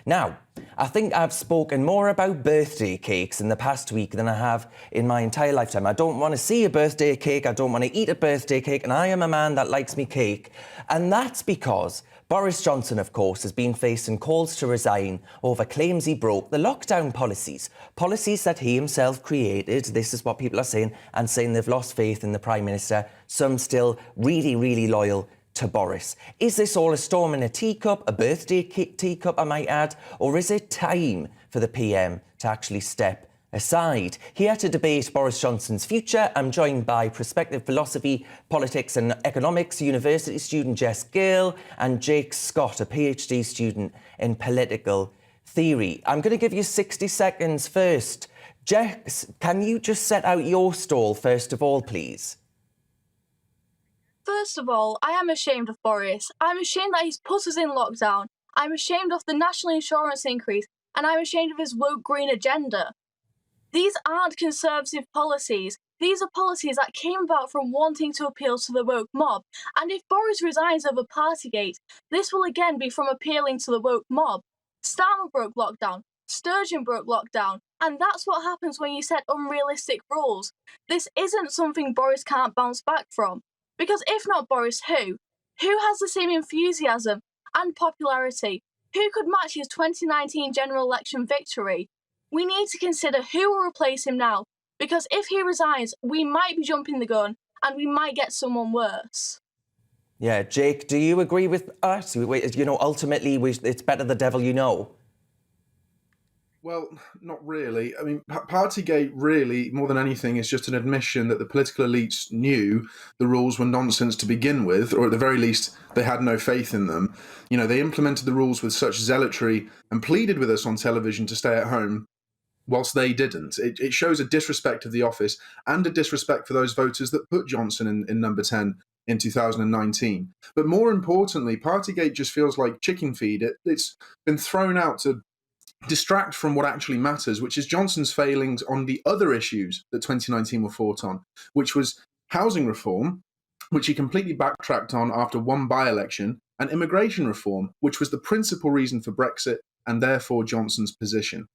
Now, I think I've spoken more about birthday cakes in the past week than I have in my entire lifetime. I don't want to see a birthday cake, I don't want to eat a birthday cake, and I am a man that likes me cake. And that's because Boris Johnson, of course, has been facing calls to resign over claims he broke the lockdown policies that he himself created. This is what people are saying, and saying they've lost faith in the Prime Minister. Some still really, really loyal to Boris. Is this all a storm in a teacup, a birthday teacup, I might add, or is it time for the PM to actually step aside? Here to debate Boris Johnson's future, I'm joined by prospective philosophy, politics and economics university student Jess Gill and Jake Scott, a PhD student in political theory. I'm going to give you 60 seconds first. Jess, can you just set out your stall first of all, please? First of all, I am ashamed of Boris. I'm ashamed that he's put us in lockdown. I'm ashamed of the national insurance increase, and I'm ashamed of his woke green agenda. These aren't conservative policies. These are policies that came about from wanting to appeal to the woke mob. And if Boris resigns over Partygate, this will again be from appealing to the woke mob. Starmer broke lockdown. Sturgeon broke lockdown. And that's what happens when you set unrealistic rules. This isn't something Boris can't bounce back from. Because if not Boris, who? Who has the same enthusiasm and popularity? Who could match his 2019 general election victory? We need to consider who will replace him now, because if he resigns, we might be jumping the gun and we might get someone worse. Yeah, Jake, do you agree with us? You know, ultimately, it's better the devil you know. Well, not really. I mean, Partygate really, more than anything, is just an admission that the political elites knew the rules were nonsense to begin with, or at the very least, they had no faith in them. You know, they implemented the rules with such zealotry and pleaded with us on television to stay at home, whilst they didn't. It shows a disrespect of the office and a disrespect for those voters that put Johnson in number 10 in 2019. But more importantly, Partygate just feels like chicken feed. It's been thrown out to distract from what actually matters, which is Johnson's failings on the other issues that 2019 were fought on, which was housing reform, which he completely backtracked on after one by-election, and immigration reform, which was the principal reason for Brexit and therefore Johnson's position.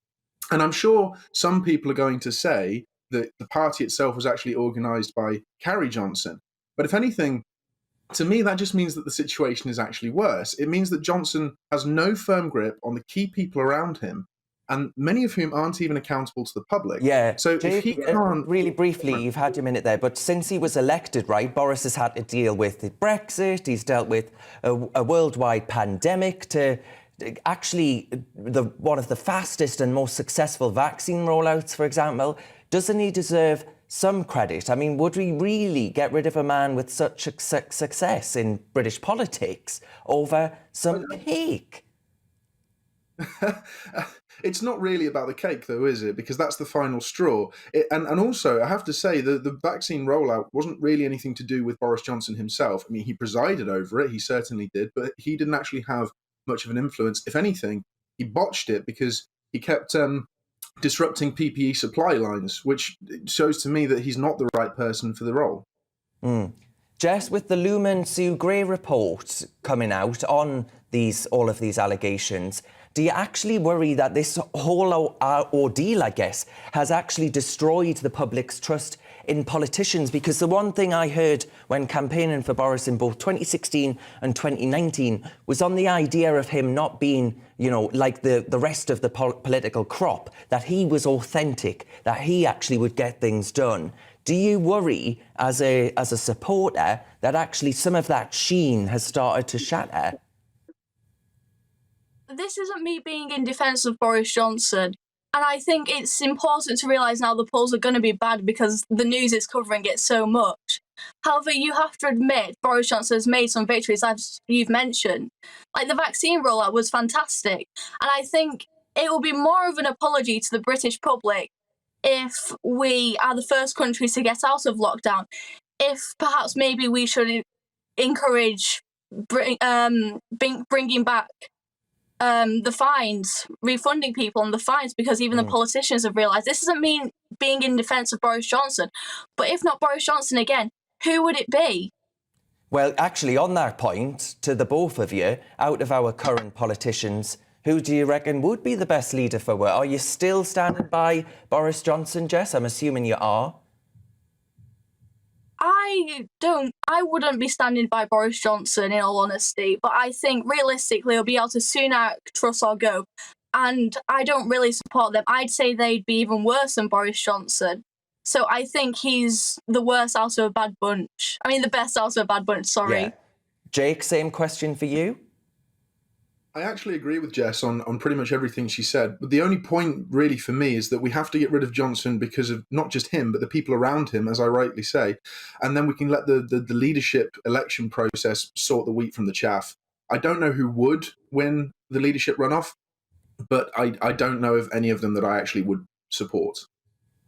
And I'm sure some people are going to say that the party itself was actually organised by Carrie Johnson. But if anything, to me, that just means that the situation is actually worse. It means that Johnson has no firm grip on the key people around him, and many of whom aren't even accountable to the public. Yeah, so Jake, if he can't... really briefly, you've had your minute there, but since he was elected, right, Boris has had to deal with Brexit, he's dealt with a worldwide pandemic, to actually one of the fastest and most successful vaccine rollouts, for example. Doesn't he deserve some credit? I mean, would we really get rid of a man with such success in British politics over some cake? It's not really about the cake, though, is it? Because that's the final straw. And also, I have to say, the vaccine rollout wasn't really anything to do with Boris Johnson himself. I mean, he presided over it, he certainly did, but he didn't actually have much of an influence. If anything, he botched it because he kept disrupting PPE supply lines, which shows to me that he's not the right person for the role. Jess, with the Lumen Sue Gray report coming out on all of these allegations, do you actually worry that this whole ordeal, I guess, has actually destroyed the public's trust in politicians? Because the one thing I heard when campaigning for Boris in both 2016 and 2019 was on the idea of him not being, you know, like the rest of the political crop, that he was authentic, that he actually would get things done. Do you worry as a supporter that actually some of that sheen has started to shatter? This isn't me being in defence of Boris Johnson. And I think it's important to realise now the polls are going to be bad because the news is covering it so much. However, you have to admit Boris Johnson has made some victories, as you've mentioned. Like the vaccine rollout was fantastic. And I think it will be more of an apology to the British public if we are the first country to get out of lockdown. If perhaps maybe we should encourage bringing back the fines, refunding people on the fines, because even the politicians have realised this doesn't mean being in defence of Boris Johnson. But if not Boris Johnson again, who would it be? Well, actually, on that point, to the both of you, out of our current politicians, who do you reckon would be the best leader for work? Are you still standing by Boris Johnson, Jess? I'm assuming you are. I wouldn't be standing by Boris Johnson in all honesty, but I think realistically it'll be able to Sunak, Truss or go. And I don't really support them. I'd say they'd be even worse than Boris Johnson. So I think he's the worst out of a bad bunch. I mean, the best out of a bad bunch, sorry. Yeah. Jake, same question for you. I actually agree with Jess on pretty much everything she said. But the only point really for me is that we have to get rid of Johnson because of not just him, but the people around him, as I rightly say. And then we can let the leadership election process sort the wheat from the chaff. I don't know who would win the leadership runoff, but I don't know of any of them that I actually would support.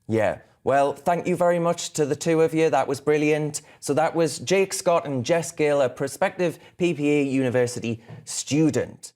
Yeah. Well, thank you very much to the two of you. That was brilliant. So that was Jake Scott and Jess Gill, a prospective PPA University student.